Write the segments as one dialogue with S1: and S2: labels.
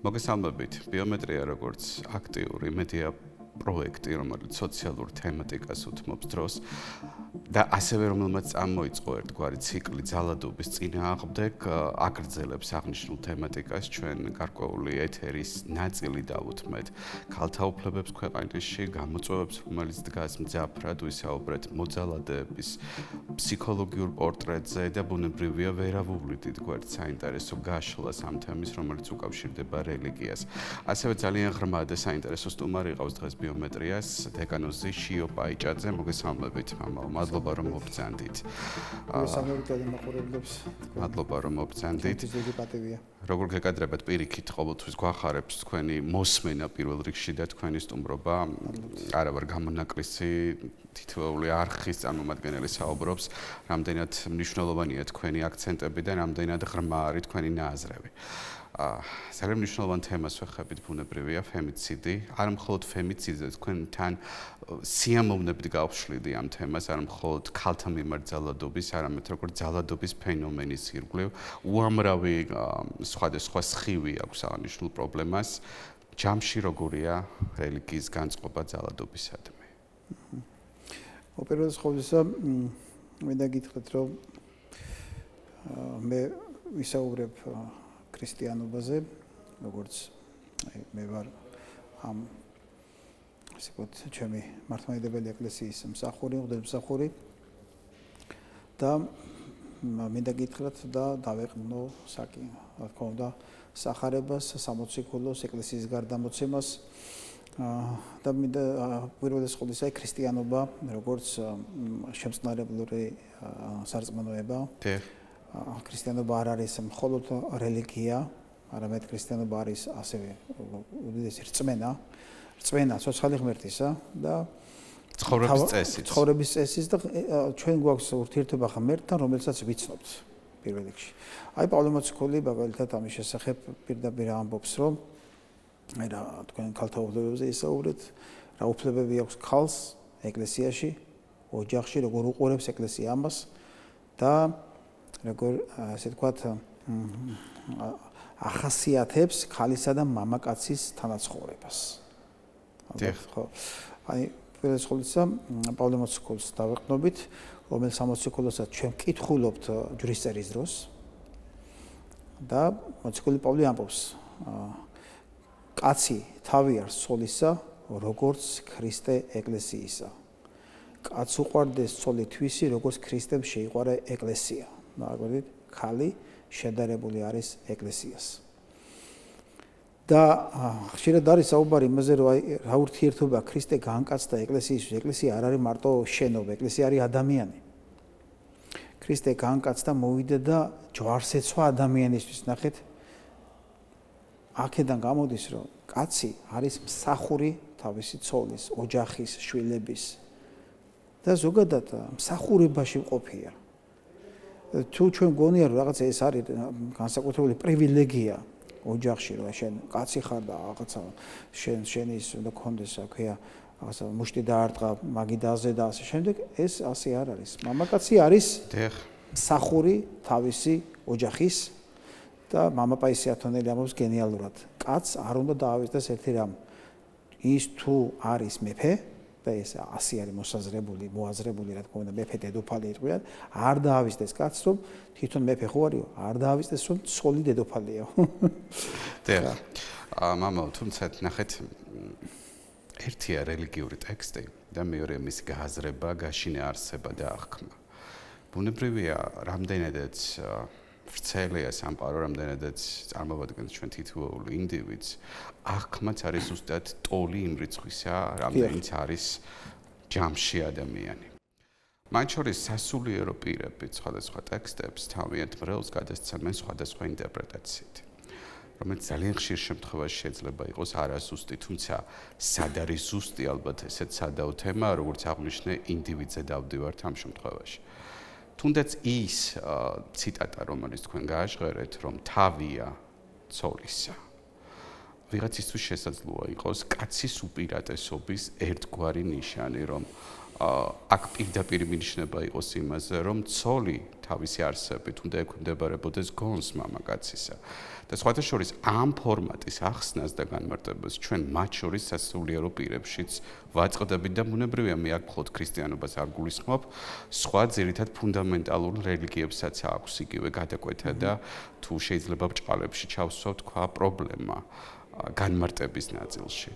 S1: მოგესალმებით, ბიომეტრია როგორც აქტიური მედია პროექტი, რომელიც სოციალურ თემატიკას უთმობს დროს და ასევე რომელმაც წამოიწყო ერთგვარი ციკლი ძალადობის წინააღმდეგ, აგრძელებს აღნიშნულ თემატიკას ჩვენ გარკვეული ეთერის ნაწილი დავუთმეთ ქალთა უფლებებს ქვეყანაში, გამოწვევებს, რომელიც დგას მძაფრად, ვისაუბრეთ მოძალადეების ფსიქოლოგიურ პორტრეტზე და ბუნებრივია ვერავუვლით გვერდ საინტერესო გაშლას ამ თემის, რომელიც უკავშირდება რელიგიას. ასევე ძალიან ღრმა და საინტერესო სტუმარი ყავს დღეს ბიომეტრიას დეკანოზი შიო პაიჭაძე. მოგესალმებით, მამალ. მადლობა რომ მობრძანდით.
S2: მოგესალმებით გადამაყურებლებს.
S1: მადლობა რომ მობრძანდით. როგორ გეკადრებათ პირიქით ყოველთვის გვახარებს თქვენი მოსმენა პირველ რიგში და თქვენი სტუმრობა. არა ვარ გამონაკლისი თითოეული არხის წარმომადგენელი საუბრობს, რამდენად მნიშვნელოვანია თქვენი აქცენტები და რამდენად ღრმა არის თქვენი ნაზრები. ძალიან მნიშვნელოვან თემას ვეხებით ბუნებრივია ფემიციდი. არა მხოლოდ ფემიციდი, თქვენთან სიამოვნებით გავშლიდი ამ თემას, არა მხოლოდ ქალთა მიმართ ძალადობის, არამედ როგორც ძალადობის ფენომენის ირგვლივ. უამრავი სხვადასხვა სხივი აქვს აღნიშნულ პრობლემას. ჯამში როგორია რელიგიის განწყობა ძალადობისადმი?
S2: უპირველეს ყოვლისა, მინდა გითხრათ, რომ მე ვისაუბრებ ქრისტიანობაზე, როგორც მე ვარ ამ ასე ვთქვათ, ჩემი მართლმადიდებელი ეკლესიის მსახური, მღვდელმსახური და მინდა გითხრათ და დავეყნო საკი, რა თქმა უნდა, სახარებას, სამოციქულოს, ეკლესიის გარდამოცემას და მინდა პირველეს ყოვლისა ქრისტიანობა, როგორც შემწყნარებლური სარწმუნოება. ქრისტიანობა არ არის მხოლოდ რელიგია, არამედ ქრისტიანობა არის ასევე უდიდესი რწმენა ცოცხალი ღმერთისა და ცხოვრების წესის და ჩვენ გვაქვს ურთიერთობა ღმერთთან, რომელსაც ვიცნობთ პირველ რიგში. აი პავლე მოციქული მაგალითად ამის შესახებ პირდაპირ ამბობს, რომ აი რა თქვენ ქალთა უფლებებზე ისაუბრეთ, რა უფლებები აქვს ქალს ეკლესიაში, ოჯახში, როგორ უყურებს ეკლესია ამას და როგორ ასე ვთქვათ ახასიათებს ქალისა და მამაკაცის თანაცხოვრებას. ხო. აი პირველს ყოვლისა პავლე მოციქულს დავეყნობით, რომელიც სამოციქულოსაც ჩვენ ვკითხულობთ ჯვრისწერის დროს და მოციქული პავლე ამბობს, კაცი თავი არის ცოლისა, როგორც ქრისტე ეკლესიისა. კაც უყვარდეს ცოლი თვისი, როგორც ქრისტემ შეიყვარა ეკლესია. მაგალითად, ქალი შედარებული არის ეკლესიას. და ხშირად არის საუბარი იმაზე, რომ აი რა ურთიერთობა ქრისტე განკაცდა ეკლესიისთვის. ეკლესია არ არის მარტო შენობა, ეკლესია არის ადამიანი. ქრისტე განკაცდა, მოვიდა და ჯვარს ეცვა ადამიანისთვის. ნახეთ, აქედან გამოდის, რომ კაცი არის მსახური თავისი ცოლის, ოჯახის, შვილების და ზოგადად მსახურებაში მყოფია. თუ ჩვენ გონია რომ რაღაცა ეს არის განსაკუთრებული პრივილეგია ოჯახში, რომ შენ კაცი ხარ და რაღაცა შენი ის უნდა გქონდეს, რა ქვია, რაღაცა მუშტი დაარტყა, მაგი დაზე და ასე შემდეგ, ეს ასე არ არის. მამაკაცი არის მსახური თავისი ოჯახის და მამა პაისი ათონელი ამბობს გენიალურად. კაცს არ უნდა დაავიწყდეს ერთი რამ. ის თუ არის მეფე და ეს ასე არის მოაზრებული, რა თქმა უნდა, მეფე დედოფალი იყვიან, არ დაავიწყდეს კაცს, რომ თვითონ მეფე ხო არისო, არ დაავიწყდეს, რომ ცოლი დედოფალია.
S1: დიახ. მამალ, თუმცა ნახეთ, ერთია რელიგიური ტექსტი და მეორე მის გააზრება, გაშინა არსება და აღქმა. ბუნებრივია, რამდენადაც ვრცელია სამყარო, რამდენადაც წარმოვადგენს ჩვენ თითოეულ ინდივიდს, აღქმაც არის ზუსტად ტოლი იმ რიცხვისა, რამდენიც არის ჯამში ადამიანი. მათ შორის სასულიერო პირები სხვადასხვა ტექსტებს თავიანთ მრევლს გადასცემენ სხვადასხვა ინტერპრეტაციით, რომელიც ძალიან ხშირ შემთხვევაში შეიძლება იყოს არასუსტი, თუმცა სად არის ზუსტი, ალბათ ესეც სადაო თემა, როგორც აღნიშნე, ინდივიდზე დავდივართ ამ შემთხვევაში. თუნდაც ის ციტატა, რომელიც თქვენ გააჟღერეთ, რომ თავია ცოლისა. ვიღაცისთვის შესაძლოა იყოს კაცის უპირატესობის ერთგვარი ნიშანი, რომ აქ პირდაპირ მინიშნება იყოს იმაზე, რომ ცოლი თავისი არსებით, უნდა ექვემდებარებოდეს გონს მამაკაცისა. და სხვათა შორის ამ ფორმატის ახსნას და განმარტებას ჩვენ მათ შორის სასულიერო პირებშიც ვაწყდებით და ბუნებრივია მე აქ მხოლოდ ქრისტიანობას არ გულისხმობ, სხვა ძირითად ფუნდამენტალურ რელიგიებსაც აქვს იგივე გადაკვეთა და თუ შეიძლება ბრჭყალებში ჩავსვათ თქვა პრობლემა განმარტების ნაწილში.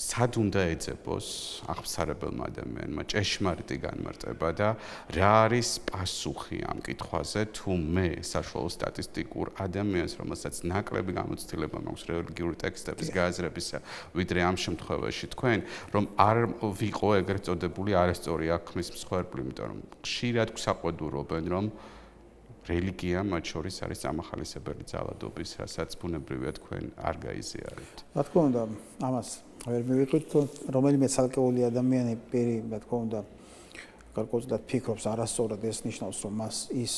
S1: სად უნდა ეძებოს აღფსარებელმა ადამიანმა ჭეშმარიტი განმარტება და რა არის პასუხი ამ კითხვაზე თუ მე საშუალო სტატისტიკურ ადამიანს რომელსაც ნაკლები გამოცდილება მაქვს რელიგიური ტექსტების გააზრებისა ვიდრე ამ შემთხვევაში თქვენ რომ არ ვიყო ეგრეთ წოდებული არასწორი აღქმის მსხვერპლი იმიტომ რომ ხშირად გვსაყვედურობენ რომ რელიგია მათ შორის არის სამახალისებელი ძალადობის რასაც ბუნებრივია თქვენ არ გაიზიარებთ.
S2: რა თქმა უნდა ამას ვერ მივიყვით რომელიმე ცალკეული ადამიანი პირი რა თქმა უნდა გარკვეულწილად ფიქრობს არასწორად ეს ნიშნავს რომ მას ის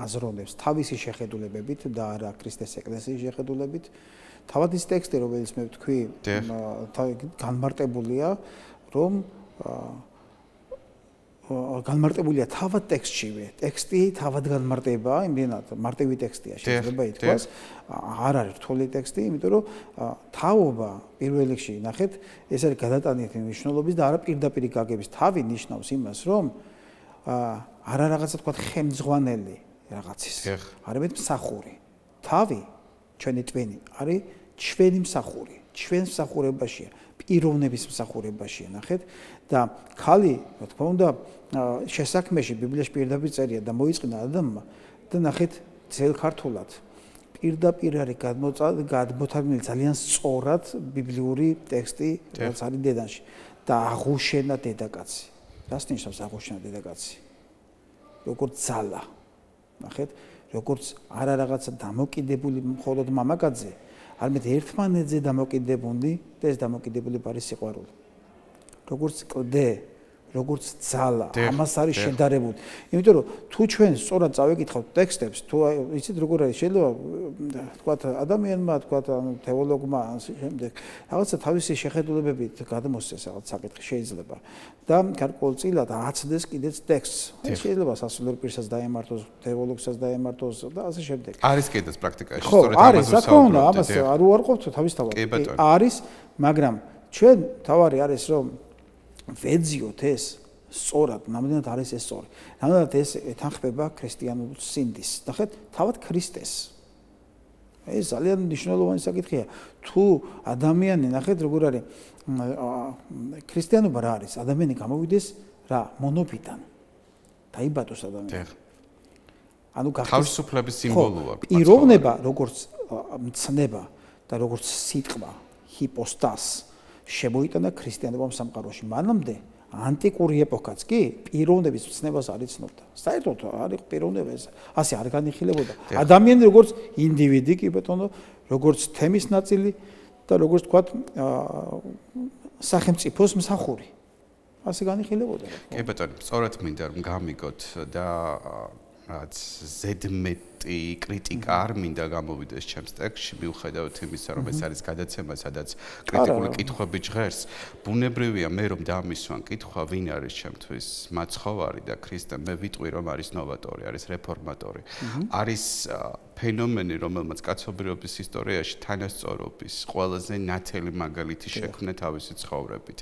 S2: აზროვნებს თავისი შეხედულებებით და არა ქრისტეს ეკლესიის შეხედულებით თავად ის ტექსტი რომელიც მე ვთქვი განმარტებულია რომ განმარტებულია თავად ტექსტშივე. ტექსტი თავად განმარტება, იმდენად მარტივი ტექსტია შეიძლება ითქვას. არ არის რთული ტექსტი, იმიტომ რომ თაობა პირველ რიგში ნახეთ, ეს არის გადატანითი მნიშვნელობის და არა პირდაპირ გაგების. თავი ნიშნავს იმას, რომ არა რაღაცა თქვა ხელმძღვანელი რაღაცის. არამედ მსახური. თავი ჩვენი ტვინი არის ჩვენი მსახური. ჩვენ მსახურებაშია, პიროვნების მსახურებაშია, ნახეთ და ქალი, რა თქმა უნდა, შესაქმეში ბიბლიაში პირდაპირ წერია და მოიწყნა ადამიანმა და ნახეთ ძველ ქართულად პირდაპირ არის გადმოთარგმნილი ძალიან სწორად ბიბლიური ტექსტი, რაც არის დედანში და აღუშენა დედაკაცი. რას ნიშნავს აღუშენა დედაკაცი? როგორც ძალა. ნახეთ, როგორც არა რაღაცა დამოკიდებული მხოლოდ მამაკაცზე, არამედ ერთმანეთზე დამოკიდებული და ეს დამოკიდებული არის სიყვარული. როგორც კლდე, როგორც ძალა, ამას არის შედარებული. იმიტომ რომ თუ ჩვენ სწორად წავეკითხავთ ტექსტებს, თუ იცით როგორ არის შეიძლება თქვათ ადამიანმა, თქვათ თეოლოგმა შემდეგ რაღაცა თავისი შეხედულებებით გადმოსცეს რაღაც საკითხი შეიძლება და გარკვეულწილად აცდეს კიდეც ტექსტს. შეიძლება სასულიერო პირსაც დაემართოს, თეოლოგსაც დაემართოს და ასე შემდეგ.
S1: არის კიდეც პრაქტიკაში
S2: სწორედ ამაზე ვსაუბრობთ. ამას არ უარყოფთ თავისთავად. არის, მაგრამ ჩვენ თავარი არის რომ ვეძიოთ ეს სწორად, ნამდვილად არის ეს სწორი. ნამდვილად ეს ეთანხმება ქრისტიანულ სინდის. ნახეთ, თავად ქრისტეს. ეს ძალიან მნიშვნელოვანი საკითხია. თუ ადამიანი, ნახეთ, როგორ არის ქრისტიანობა რა არის? ადამიანი გამოვიდეს რა, მონობიდან. დაიბადოს ადამიანი. ანუ
S1: თავისუფლების სიმბოლოა.
S2: პიროვნება, როგორც მცნება და როგორც სიტყვა, ჰიპოსტას შემოიტანა ქრისტიანობამ სამყაროში. მანამდე ანტიკური ეპოქაც კი პიროვნების მცნებას არ იცნობდა. საერთოდ არ იყო პიროვნება ეს, ასე არ განიხილებოდა. ადამიანი როგორც ინდივიდი კი ბატონო, როგორც თემის ნაწილი და როგორც თქვათ სახელმწიფოს მსახური. ასე განიხილებოდა.
S1: კი ბატონო, სწორად მინდა რომ გამიგოთ და რაც ზედმეტი კრიტიკა არ მინდა გამოვიდეს ჩემს ტექსტში, მიუხედავად იმისა, რომ ეს არის გადაცემა, სადაც კრიტიკული კითხვები ჟღერს. ბუნებრივია მე რომ დამისვან კითხვა, ვინ არის ჩემთვის მაცხოვარი და ქრისტე, მე ვიტყვი რომ არის ნოვატორი, არის რეფორმატორი. არის ფენომენი, რომელმაც კაცობრიობის ისტორიაში თანასწორობის ყველაზე ნათელი მაგალითი შექმნა თავისი ცხოვრებით.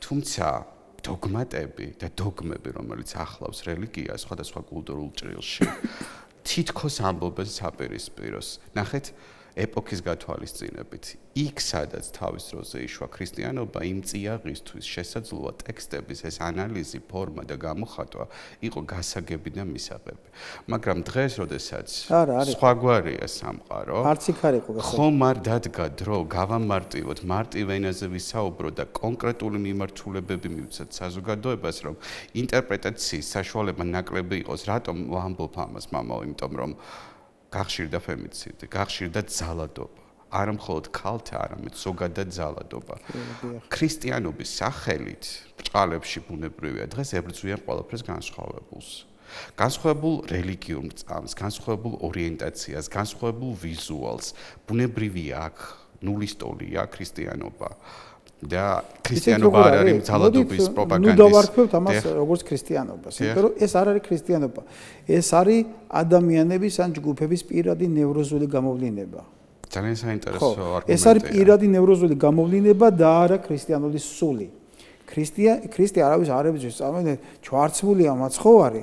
S1: თუმცა დოგმატები და დოგმები, რომელიც ახლავს რელიგიას სხვადასხვა კულტურულ ჭრილში, თითქოს ამბობენ საპირისპიროს. ნახეთ, ეპოქის გათვალისწინებით, იქ სადაც თავის დროზე იშვა ქრისტიანობა, იმ წიაღისთვის შესაძლოა ტექსტების ეს ანალიზი, ფორმა და გამოხატვა იყო გასაგები და მისაღები. მაგრამ დღეს, როდესაც სხვაგვარია სამყარო,
S2: არც იქ არ იყო გასაგები.
S1: ხომ არ დადგა დრო, გავამარტივოთ, მარტივ ენაზე ვისაუბროთ და კონკრეტული მიმართულებები მივცეთ საზოგადოებას, რომ ინტერპრეტაციის საშუალება ნაკლები იყოს. რატომ ვამბობ ამას, მამაო? იმიტომ რომ გახშირდა ფემიციდი, გახშირდა ძალადობა. არა მხოლოდ ქალთა, არამედ ზოგადად ძალადობა. ქრისტიანობის სახელით ბრჭყალებში ბუნებრივია დღეს ებრძვიან ყველაფერს განსხვავებულს. განსხვავებულ რელიგიურ მრწამს, განსხვავებულ ორიენტაციას, განსხვავებულ ვიზუალს. ბუნებრივია აქ ნულის ტოლია ქრისტიანობა. და ქრისტიანობა არ არის ძალადობის პროპაგანდის.
S2: ნუ დავარქვევთ ამას როგორც ქრისტიანობას, იმიტომ რომ ეს არ არის ქრისტიანობა. ეს არის ადამიანების ან ჯგუფების პირადი ნევროზული გამოვლინება.
S1: ძალიან საინტერესო არგუმენტია.
S2: ეს არის პირადი ნევროზული გამოვლინება და არა ქრისტიანული სული. ქრისტე არავის არ ებრძვის, წარმოიდგინეთ, ჯვარცმულია მაცხოვარი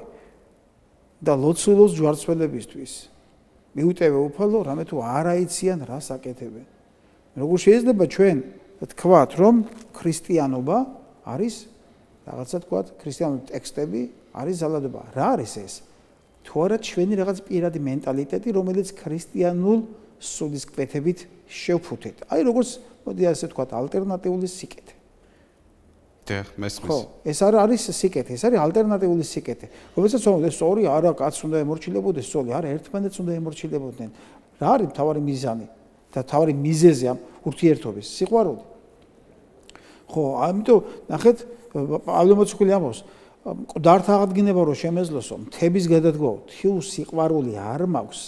S2: და ლოცულობს ჯვარცმელებისთვის. მიუტევე უფალო, რამე თუ არ აიციან რა საკეთებენ. როგორ შეიძლება ჩვენ თქვათ, რომ ქრისტიანობა არის რაღაცა თქვათ, ქრისტიანული ტექსტები არის ძალადობა. რა არის ეს? თუ არა ჩვენი რაღაც პირადი მენტალიტეტი, რომელიც ქრისტიანულ სულის კვეთებით შევფუთეთ. აი როგორც მოდი ასე თქვათ, ალტერნატიული სიკეთე.
S1: მესმის.
S2: ხო, ეს არ არის სიკეთე, ეს არის ალტერნატიული სიკეთე. რომელსაც თუნდაც სწორი არა კაცს უნდა ემორჩილებოდეს, სწორი არა ერთმანეთს უნდა ემორჩილებოდნენ. რა არის მთავარი მიზანი და მთავარი მიზეზი ამ ურთიერთობის? სიყვარული. ხო, ამიტომ ნახეთ, პავლე მოციქული ამბობს, მკვდართ აღადგინება რომ შემეძლოსო, მთების გადადგო, თუ სიყვარული არ მაქვს,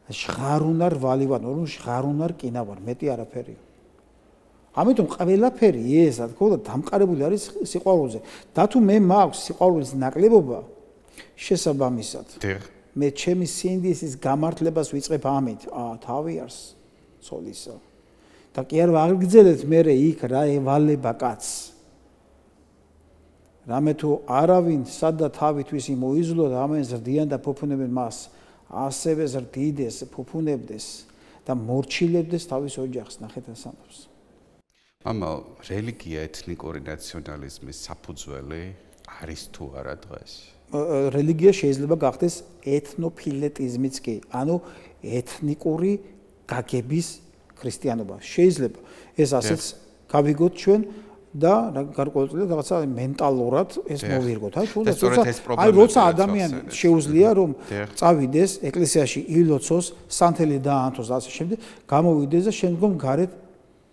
S2: ჟღარუნარ ვალივან, რომ ჟღარუნარ კინავარ, მეტი არაფერია. ამიტომ ყველაფერი ეს, რა თქმა უნდა, დამყარებული არის სიყვარულზე. და თუ მე მაქვს სიყვარულის ნაკლებობა, შესაბამისად, მე ჩემი სინდისის გამართლებას ვიწყებ ამით, თავი არს ცოლისა. და კი არ ვაგრძელებ მე იქ რა ევალება კაცს. რამე თუ არავინ სადა თავისთვის მოიზლო და ამენ ზრდიან და ფუფუნებენ მას, ასევე ზრდიდეს, ფუფუნებდეს და მორჩილებდეს თავის ოჯახს, ნახეთ რა ამბობს.
S1: მამა, რელიგია ეთნიკური ნაციონალიზმის საფუძველი არის თუ არა დღეს?
S2: რელიგია შეიძლება გახდეს ეთნოფილეტიზმიც კი, ანუ ეთნიკური გაგების ქრისტიანობა. შეიძლება ეს ასეც გავიგოთ ჩვენ და გარკვეულწილად რაღაცა მენტალურად ეს მოვირგოთ. აი როცა ადამიანი შეუძლია რომ წავიდეს ეკლესიაში ილოცოს, სანთელი დაანთოს და ასე შემდეგ, გამოვიდეს და შემდგომ გარეთ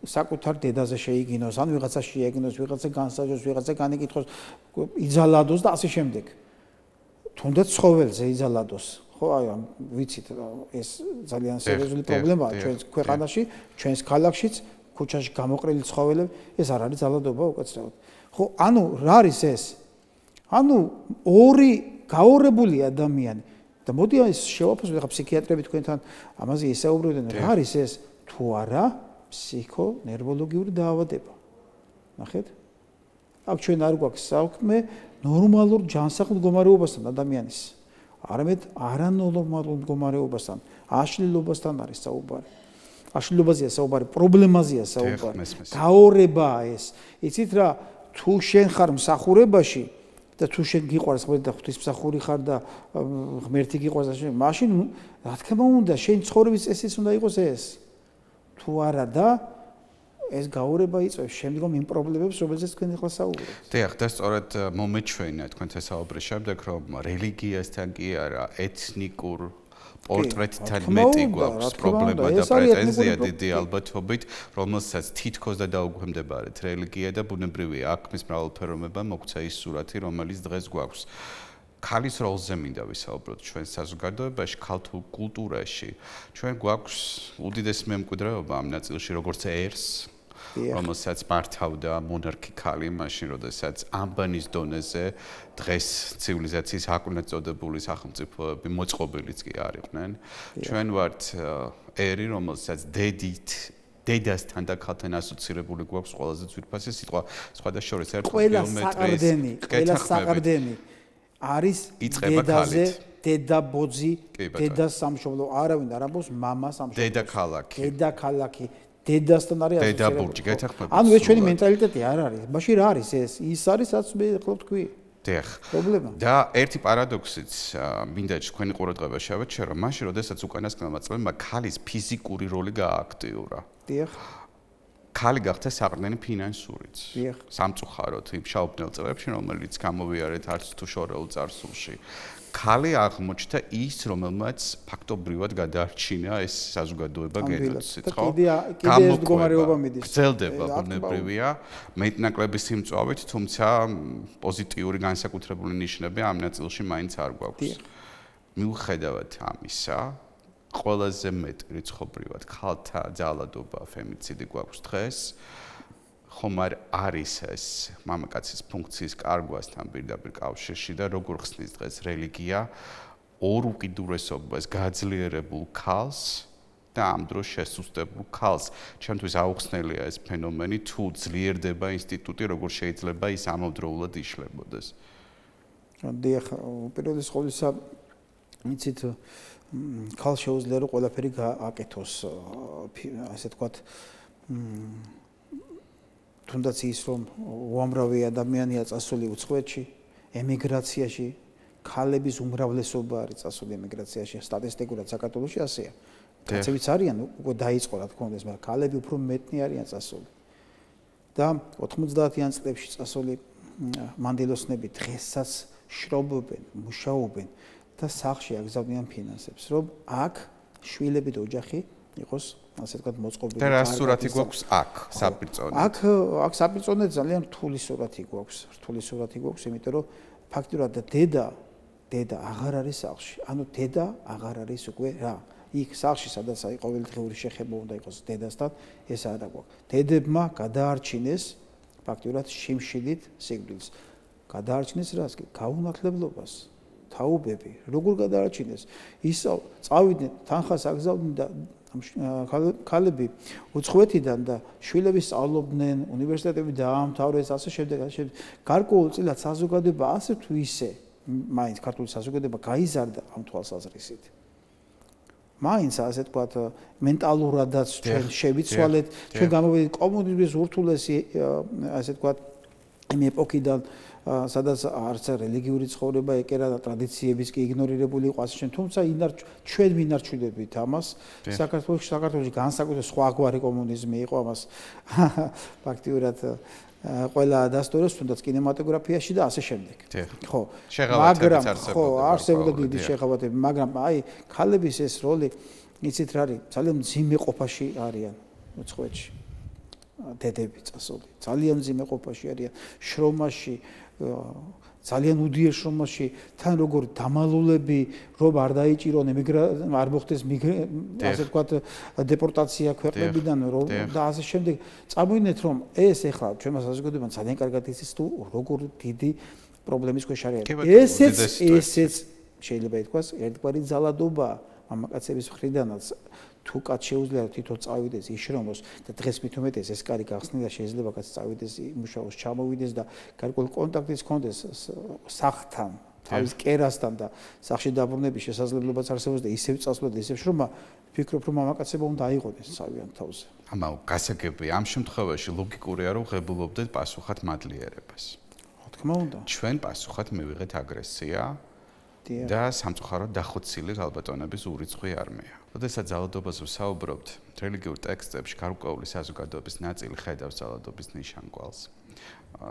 S2: საკუთარ დედაზე შეიგინოს, ან ვიღაცა შეიგინოს, ვიღაცა განსაჯოს, ვიღაცა განიკითხოს, იძალადოს და ასე შემდეგ. თუნდაც ცხოველზე იძალადოს. ხო, აი ვიცით, ეს ძალიან სერიოზული პრობლემაა ჩვენს ქვეყანაში, ჩვენს ქალაქშიც, ქუჩაში გამოყრილი ცხოველები, ეს არ არის ძალადობა უკაცრავად. ხო, ანუ რა არის ეს? ანუ ორი გაორებული ადამიანი და მოდი ეს შევაფასოთ, ხა ფსიქიატრები თქვენთან ამაზე ისაუბრებდნენ, რა არის ეს? თუ არა ფსიქონერვოლოგიური დაავადება. ნახეთ? აქ ჩვენ არ გვაქვს საქმე ნორმალურ ჯანსაღ მდგომარეობასთან ადამიანის. არამედ არანორმალურ მდგომარეობასთან, აშლილობასთან არის საუბარი. აშლილობაზეა საუბარი, პრობლემაზეა საუბარი. გაორებაა ეს. იცით რა, თუ შენ ხარ მსახურებაში და თუ შენ გიყვარს და ღვთისმსახური ხარ და ღმერთი გიყვარს და შენ, მაშინ რა თქმა უნდა, შენ ცხოვრების წესიც უნდა იყოს ეს. თუ არა და ეს გაურება იწვევს შემდგომ იმ პრობლემებს, რომელზეც თქვენ ახლა საუბრობთ.
S1: დიახ, და სწორედ მომეჩვენა თქვენთან საუბრის შემდეგ, რომ რელიგიასთან კი არა, ეთნიკურ პორტრეტთან მეტი გვაქვს პრობლემა და პრეტენზია დიდი ალბათობით, რომელსაც თითქოს და დაუქვემდებარეთ რელიგია და ბუნებრივია აქ მის მრავალფეროვნება მოგვცა ის სურათი, რომელიც დღეს გვაქვს. ქალის როლზე მინდა ვისაუბროთ ჩვენ საზოგადოებაში, ქალთულ კულტურაში. ჩვენ გვაქვს უდიდესი მემკვიდრეობა ამ ნაწილში, როგორც ერს, რომელსაც მართავდა მონარქი ქალი, მაშინ როდესაც ამბანის დონეზე დღეს ცივილიზაციის აკვნად წოდებული სახელმწიფოები მოწყობილიც კი არ იყვნენ. ჩვენ ვართ ერი, რომელსაც დედასთან და ქალთან ასოცირებული გვაქვს ყველაზე ძვირფასი სიტყვა, სხვადასხვა
S2: კილომეტრის. ყველა საყრდენი არის დედაზე, დედაბოძი, დედას სამშობლო, არავინ არ ამბობს მამას სამშობლო. დედაქალაქი. დედასთან არის ასოცირებული.
S1: დედაბურჯი, გეთახმებით.
S2: ანუ ეს ჩვენი მენტალიტეტი არ არის. მაშინ რა არის ეს? ის არის, რაც მე ხო თქვი.
S1: დიახ.
S2: პრობლემა.
S1: და ერთი პარადოქსიც მინდა თქვენი ყურადღება შევეჩერო, მაშინ როდესაც უკანასკნელმა წლებმა ქალის ფიზიკური როლი გააქტიურა.
S2: დიახ.
S1: ქალი გახდა საყრდენი ფინანსურიც.
S2: დიახ.
S1: სამწუხაროდ იმ შაუბნელ წლებში, რომელიც გამოვიარეთ არც თუ შორეულ წარსულში. ქალი აღმოჩნდა ის, რომელმაც ფაქტობრივად გადაარჩინა ეს საზოგადოება გენოციდს, ხო?
S2: გამოგმარეობა მიდის.
S1: გრძელდება ბუნებრივია, მეტნაკლები სიმწვავით, თუმცა პოზიტიური განსაკუთრებული ნიშნები ამ ნაწილში მაინც არ გვაქვს. მიუხედავად ამისა, ყველაზე მეტ რიცხობრივად ქალთა ძალადობა, ფემიციდი გვაქვს დღეს. ხომ არის ეს მამაკაცის ფუნქციის კარგვასთან პირდაპირ კავშირში და როგორ ხსნის დღეს რელიგია ორ უკიდურესობას გაძლიერებულ ქალს და ამ დროს შესუსტებულ ქალს. ჩემთვის აუხსნელია ეს ფენომენი, თუ ძლიერდება ინსტიტუტი, როგორ შეიძლება ის ამავდროულად იშლებოდეს.
S2: დიახ, უპირველეს ყოვლისა, იცით, ქალ შეუძლია რომ ყველაფერი გააკეთოს, ასე ვთქვათ, თუნდაც ის რომ უამრავი ადამიანია წასული უცხოეთში, ემიგრაციაში, ქალების უმრავლესობა არის წასული ემიგრაციაში, სტატისტიკურად საქართველოში ასეა. კაცებიც არიან, უკვე დაიწყო რა თქმა უნდა, მაგრამ ქალები უფრო მეტნი არიან წასული. და 90-იან წლებში წასული მანდილოსნები დღესაც შრობობენ, მუშაობენ და სახლში აგზავნიან ფინანსებს, რომ აქ შვილები და ოჯახი იყოს, ასე ვთქვათ, მოწყობილი.
S1: და რა სურათი გვაქვს აქ, საპირწონედ?
S2: აქ საპირწონედ ძალიან რთული სურათი გვაქვს, იმიტომ რომ ფაქტურად დედა აღარ არის სახლში. ანუ დედა აღარ არის უკვე რა. იქ სახლში, სადაც აი ყოველდღიური შეხება უნდა იყოს დედასთან, ეს არა გვაქვს. დედებმა გადაარჩინეს ფაქტურად შიმშილით სიკვდილს. გადაარჩინეს რას? გაუნათლებლობას. თაობები, როგორ გადაარჩინეს? ის წავიდნენ, თანხას აგზავნდნენ და ქალები უცხოეთიდან და შვილები სწავლობდნენ, უნივერსიტეტები დაამთავრეს, ასე შემდეგ. გარკვეულწილად საზოგადოება ასე თუ ისე, მაინც ქართული საზოგადოება გაიზარდა ამ თვალსაზრისით. მაინც ასე ვთქვათ, მენტალურადაც ჩვენ შევიცვალეთ, ჩვენ გამოვიდით კომუნიზმის ურთულესი, ასე ვთქვათ, იმ ეპოქიდან, სადაც არც რელიგიური ცხოვრება ეკერა და ტრადიციებიც კი იგნორირებული იყო ასე შემდეგ. თუმცა ჩვენ ვინარჩუნებით ამას. საქართველოში განსაკუთრებით სხვაგვარი კომუნიზმი იყო ამას ფაქტიურად ყველა დასტურებს, თუნდაც კინემატოგრაფიაში და ასე შემდეგ. ხო, მაგრამ ხო, არსებობდა დიდი შეღავათები, მაგრამ აი ქალების ეს როლი, იცით რა არის, ძალიან მძიმე ყოფაში არიან უცხოეთში. დედები წასული, ძალიან მძიმე ყოფაში არიან, შრომაში, ძალიან უდიერ შრომაში, თან როგორ დამალულები, რომ არ დაიჭირონ არ მოხდეს ასე ვთქვათ დეპორტაცია ქვეყნებიდან და ასე შემდეგ. წამოინეთ რომ ეს ახლა ჩვენმა საზოგადოებამ ძალიან კარგად იცის თუ როგორ დიდი პრობლემის ქვეშ არის. ესეც შეიძლება ითქვას ერთგვარი ძალადობა მამაკაცების მხრიდანაც. თუ კაც შეუძლია თვითონ წავიდეს იშრომოს და დღეს მით უმეტეს ეს კარი გახსნილა შეიძლება კაც წავიდეს იმუშაოს ჩამოვიდეს და გარკვეული კონტაქტიც ჰქონდეს სახლთან თავის კერასთან და სახლში დაბრუნების შესაძლებლობაც არსებობს და ისევ წასვლა და ისევ შრომა ვფიქრობ რომ მამაკაცებმა უნდა აიღოდეს თავიანთ თავზე.
S1: ამაო გასაგებია ამ შემთხვევაში ლოგიკურია რომ ღებულობდეთ პასუხად მადლიერებას.
S2: რა თქმა უნდა.
S1: ჩვენ პასუხად მივიღეთ აგრესია და სამწუხაროდ დახოცილი ქალბატონების ურიცხვი არმია. როდესაც ძალადობაზე ვსაუბრობთ, რელიგიურ ტექსტებში გარკვეული საზოგადოების ნაწილი ხედავს ძალადობის ნიშანკვალს.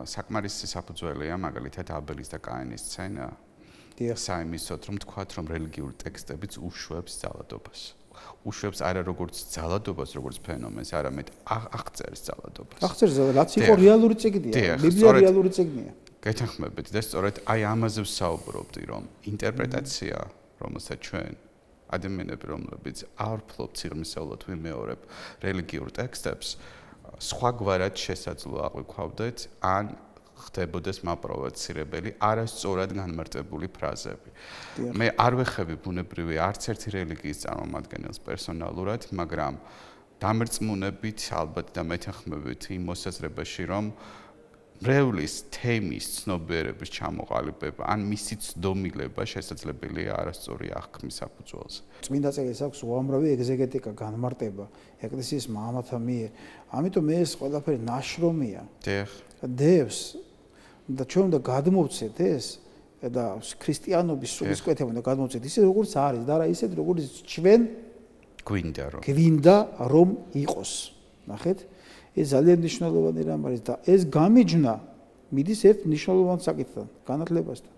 S1: საკმარისი საფუძველია მაგალითად აბელის და კაინის სცენა. საიმისოდ რომ თქვათ, რომ რელიგიური ტექსტებიც უშვებს ძალადობას. უშვებს არა როგორც ძალადობას, როგორც ფენომენს, არამედ აღწერს ძალადობას.
S2: აღწერს, რაც იყო რეალური წიგნია, ბიბლია რეალური წიგნია.
S1: გეთანხმებით და სწორედ აი ამაზე ვსაუბრობდი, რომ ინტერპრეტაცია, რომელსაც ჩვენ ადამიანები, რომლებიც არ ვფლობთ სიღრმისეულად ვიმეორებ რელიგიურ ტექსტებს, სხვაგვარად შესაძლო აღვიქვავდეთ, ან ხდებოდეს მაპროვოცირებელი, არასწორად განმარტებული ფრაზები. მე არ ვეხები ბუნებრივი არც ერთი რელიგიის წარმომადგენელს პერსონალურად, მაგრამ დამრწმუნებით, ალბათ და მეთანხმებით იმ მოსაზრებაში, რომ მრევლის თემის ცნობიერების ჩამოყალიბება ან მისი ცდომილება შესაძლებელია არასწორი აღქმის საფუძველზე.
S2: წმინდა წერილს აქვს უამრავი ეგზეგეტიკა, განმარტება ეკლესიის მამათა მიერ. ამიტომ ეს ყველაფერი ნაშრომია. დევს და ჩვენ უნდა გადმოვცეთ ეს და ქრისტიანობის სულისკვეთება უნდა გადმოვცეთ ისე როგორც არის და არა ისე როგორც ჩვენ გვინდა რომ იყოს. ნახეთ? ეს ძალიან მნიშვნელოვანი რამ არის და ეს გამიჯნა მიდის ერთ მნიშვნელოვან საკითხთან, განათლებასთან.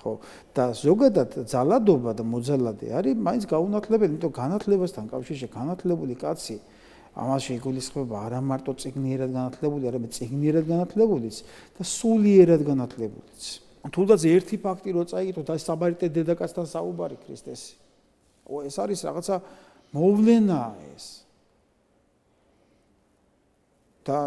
S2: ხო, და ზოგადად ძალადობა და მოძალადე არის მაინც გაუნათლებელი, იმიტომ განათლებასთან კავშირში განათლებული კაცი ამაში იგულისხმება არა მარტო წიგნიერად განათლებული, არამედ წიგნიერად განათლებულიც და სულიერად განათლებულიც. თუნდაც ერთი ფაქტი რო წაიკითხოთ, აი საბარიტე დედაკაცთან საუბარი ქრისტესი. ეს არის რაღაცა მოვლენაა ეს. და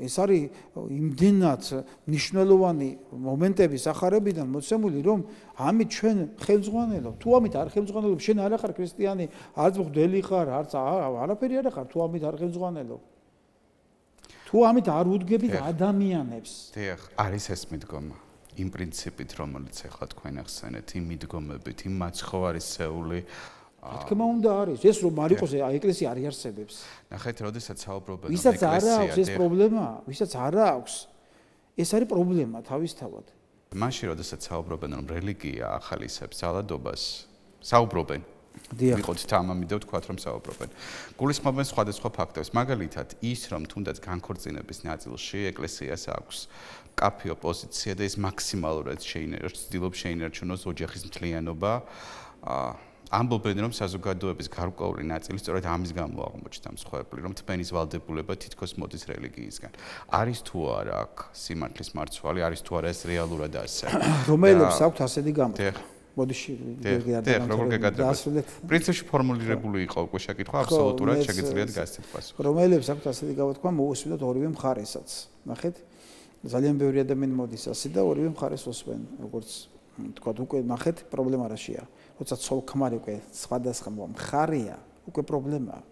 S2: ეს არის იმდენად მნიშვნელოვანი მომენტები სახარებიდან მოცემული, რომ ამით ჩვენ ხელმძღვანელობ. თუ ამით არ ხელმძღვანელობ, შენ არ ახარ ქრისტიანი, არც მღვდელი ხარ, არც არაფერი არ ახარ, თუ ამით არ ხელმძღვანელობ. თუ ამით არ უდგებით ადამიანებს.
S1: დიახ, არის ეს მიდგომა. იმ პრინციპით, რომელიც ახლა თქვენ ახსენეთ, იმ მიდგომებით, იმ მაცხოვარისეული
S2: რა თქმა უნდა არის ეს რომ მარიყოს ეკლესია არ იარსებებს.
S1: ნახეთ, როდესაც საუბრობენ
S2: ვისაც არ აქვს ეს პრობლემა, ვისაც არ აქვს, ეს არის პრობლემა თავისთავად.
S1: მაშინ როდესაც საუბრობენ რომ რელიგია ახალისებს ძალადობას, საუბრობენ. ვიყოთ თამამი და ვთქვათ რომ საუბრობენ. გულისხმობენ სხვადასხვა ფაქტებს, მაგალითად ის რომ თუნდაც განქორწინების ნაწილში ეკლესიას აქვს კაფეო პოზიცია და ის მაქსიმალურად ცდილობს შეინარჩუნოს ოჯახის მთლიანობა. ამბობენ რომ საზოგადოების გარკვეული ნაწილი სწორედ ამის გამო აღმოჩნდა მსხვერპლი, რომ თმენის ვალდებულება თითქოს მოდის რელიგიისგან. არის თუ არა აქ სიმართლის მარცვალი, არის თუ არა ეს რეალურად ასე.
S2: რომელებს აქვთ ასეთი გამოთქვა? მოდი
S1: როგორ გაგადრებთ? პრინციპში ფორმულირებული იყო უკვე შეკითხვა, აბსოლუტურად შეგიძლიათ გასცეთ პასუხი.
S2: რომელებს აქვთ ასეთი გამოთქვა, მოусვიდოთ ორივე მხარესაც. ნახეთ, ძალიან ბევრი ადამიანი მოდის ასე და ორივე მხარეს უსვენ, როგორც თქვა, უკვე ნახეთ, პრობლემა რაშია. როცა ცოლ-ქმარი უკვე სხვადასხვა მხარეა, უკვე პრობლემაა.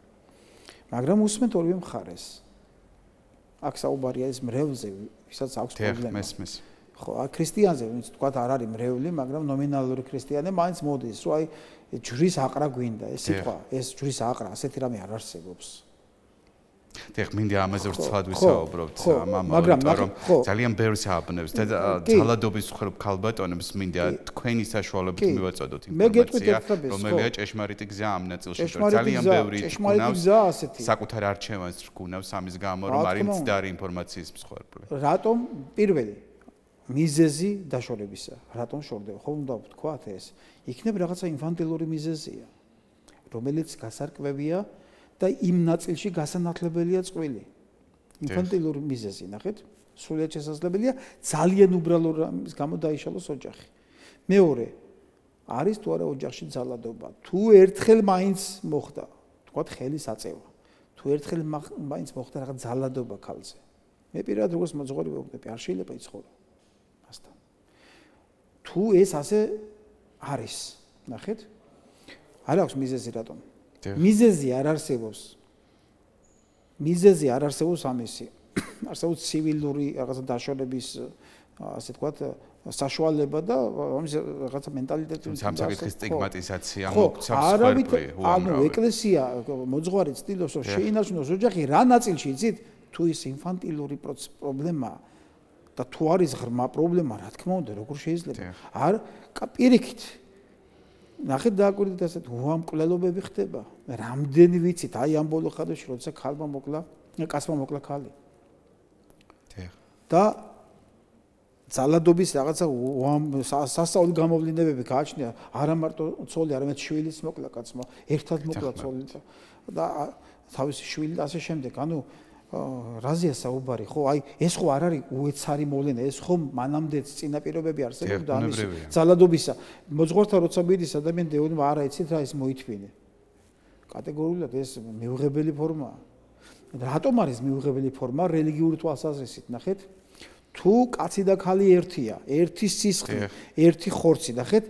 S2: მაგრამ უსმენთ ორივე მხარეს. აქ საუბარია ის მრევლზე, ვისაც აქვს პრობლემა.
S1: მესმის.
S2: ხო, ქრისტიანზე, ვინც თქვა არ არის მრევლი, მაგრამ ნომინალური ქრისტიანი მაინც მოდის, რომ აი ჯვრის აყრა გვინდა, ეს სიტყვა, ეს ჯვრის აყრა, ასეთი რამე არ არსებობს.
S1: დიახ, მინდა ამაზე ვცლად ვისაუბროთ, მაგრამ ძალიან ბევრს ააბნევს და ძალადობის ხრობ ქალბატონებს მინდა თქვენი საშუალებით მივაწოდოთ ინფორმაცია, რომელია ჭეშმარიტი გზა ამ ნაწილში, ძალიან ბევრი გუნავს საკუთარ არჩევანს გუნავს ამის გამო, რომ არის მცდარი ინფორმაციის მსხვერპლი.
S2: რატომ პირველი მიზეზი დაშორებისა, რატომ შორდება? ხო უნდა ვთქვათ ეს, იქნებ რაღაცა ინფანტილური მიზეზია, რომელიც გასარკვევია და იმ ნაწილში გასანათლებელია წყვილი. ინფანტილური მიზეზი, ნახეთ, სრულიად შესაძლებელია ძალიან უბრალო რამის გამო დაიშალოს ოჯახი. მეორე, არის თუ არა ოჯახში ძალადობა. თუ ერთხელ მაინც მოხდა, თქვათ ხელის აწევა. თუ ერთხელ მაინც მოხდა რაღაც ძალადობა ქალზე. მე პირადად როგორც მოძღვარი ვეუბნები, არ შეიძლება იცხოვრო. მასთან. თუ ეს ასე არის, ნახეთ, არ აქვს მიზეზი რატომ? მიზეზი არ არსებობს. მიზეზი არ არსებობს ამისი. არსებობს ცივილური რაღაცა დაშორების, ასე ვთქვათ, საშუალება და ამის რაღაცა მენტალიტეტი.
S1: სამსახის სტიგმატიზაცია მოქცა მსხვერპლი.
S2: ანუ ეკლესია მოძღვარი ცდილობს რომ შეინარჩუნოს ოჯახი რა ნაწილში იცით? თუ ის ინფანტილური პრობლემაა და თუ არის ღრმა პრობლემა, რა თქმა უნდა, როგორ შეიძლება? არ პირიქით ნახეთ დააკვირდით ასეთ უამკვლელობები ხდება. რამდენი ვიცით, აი ამ ბოლო ხანებში, როცა ქალმა მოკლა, კაცმა მოკლა ქალი. და ძალადობის რაღაცა სასწაული გამოვლინებები გააჩნია, არა მარტო ცოლი, არამედ შვილიც მოკლა კაცმა, ერთად მოკლა ცოლი და თავისი შვილი და ასე შემდეგ. ანუ რაზეა საუბარი, ხო? აი ეს ხო არ არის უეცარი მოვლენა, ეს ხო მანამდეც წინაპირობები არსებობდა ამის ძალადობისა. მოძღვართან როცა მიდის ადამიანი ეუბნება, არა იცით რა ის მოითმინე. კატეგორიულად ეს მიუღებელი ფორმაა. რატომ არის მიუღებელი ფორმა რელიგიური თვალსაზრისით, ნახეთ? თუ კაცი და ქალი ერთია, ერთი სისხლი, ერთი ხორცი, ნახეთ,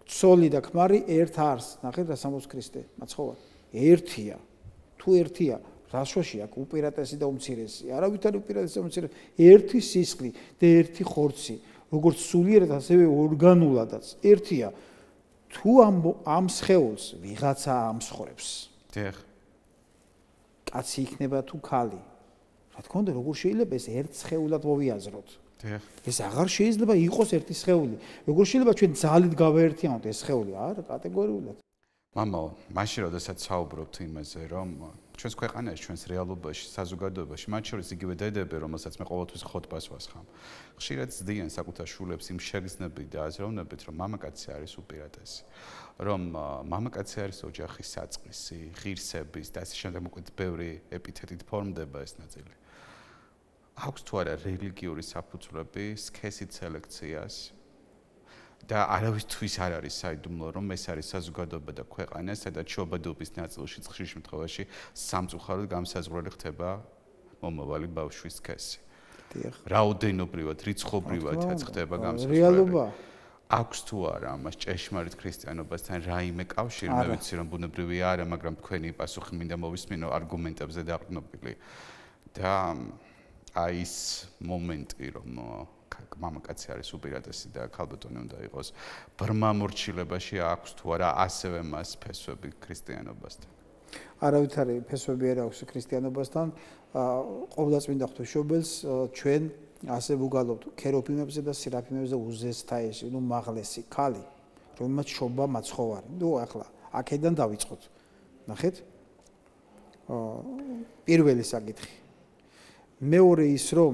S2: ცოლი და ქმარი ერთ არს, ნახეთ რა სამოს ქრისტე, მაცხოვარ. ერთია. თუ ერთია, რაშოში აქ უპირატესი და უმცირესი, არავითარი უპირატესი და უმცირესი, ერთი სისხლი და ერთი ხორცი, როგორც სულიერად ასევე ორგანულადაც, ერთია. თუ ამ სხეულს ვიღაცა ამსხვრევს.
S1: დიახ.
S2: კაცი იქნება თუ ქალი. რა თქმა უნდა, როგორ შეიძლება ეს ერთ სხეულად მოვიაზროთ?
S1: დიახ.
S2: ეს აღარ შეიძლება იყოს ერთი სხეული. როგორ შეიძლება ჩვენ ძალით გავაერთიანოთ ეს სხეული? არა, კატეგორიულად.
S1: მამაო, მაშინ როდესაც საუბრობთ იმაზე, რომ ჩვენს ქვეყანაში, ჩვენს რეალობაში, საზოგადოებაში, მათ შორის იგივე დედები, რომელსაც მე ყოველთვის ხოტბას ვასხამ, ხშირად ზდიან საკუთარ შვილებს იმ შეგრძნებით და აზროვნებით, რომ მამაკაცი არის უპირატესი, რომ მამაკაცი არის ოჯახის საწყისი, ღირსების და ასე შემდეგ, მოკლედ ბევრი ეპითეტით ფორმდება ეს ნაწილი. აქვს თუ არა რელიგიური საფუძვლები სქესით სელექციას? და არავისთვის არ არის საიდუმლო, რომ ეს არის საზოგადოება და ქვეყანა, სადაც შობადობის ნაწილში ხშირ შემთხვევაში სამწუხაროდ გამსაზღვრელი ხდება მომავალი ბავშვის სქესი.
S2: დიახ.
S1: რაოდენობრივად, რიცხობრივადაც ხდება გამსხვრევები.
S2: რეალობა.
S1: აქვს თუ არა ამას ჭეშმარიტ ქრისტიანობასთან რაიმე კავშირი, მე ვიცი რომ ბუნებრივია არა, მაგრამ თქვენი პასუხი მინდა მოვისმინო არგუმენტებზე დაყრდნობილი. და აი ის მომენტი რომ მამაკაცი არის უპირატესი და ქალბატონი უნდა იყოს ბრმა მორჩილებაში აქვს თუ არა ასევე მას ფესვები ქრისტიანობასთან.
S2: არავითარი ფესვები არ აქვს ქრისტიანობასთან. ყოვლადწმინდა ღვთისმშობელს ჩვენ ასე ვუგალობთ ქეროფიმებზე და სერაფიმებზე უზესთაესი, მაღლესი ქალი, რომელმაც შობა მაცხოვარი. ახლა აქედან დავიწყოთ. ნახეთ? პირველი საკითხი. მეორე ის რომ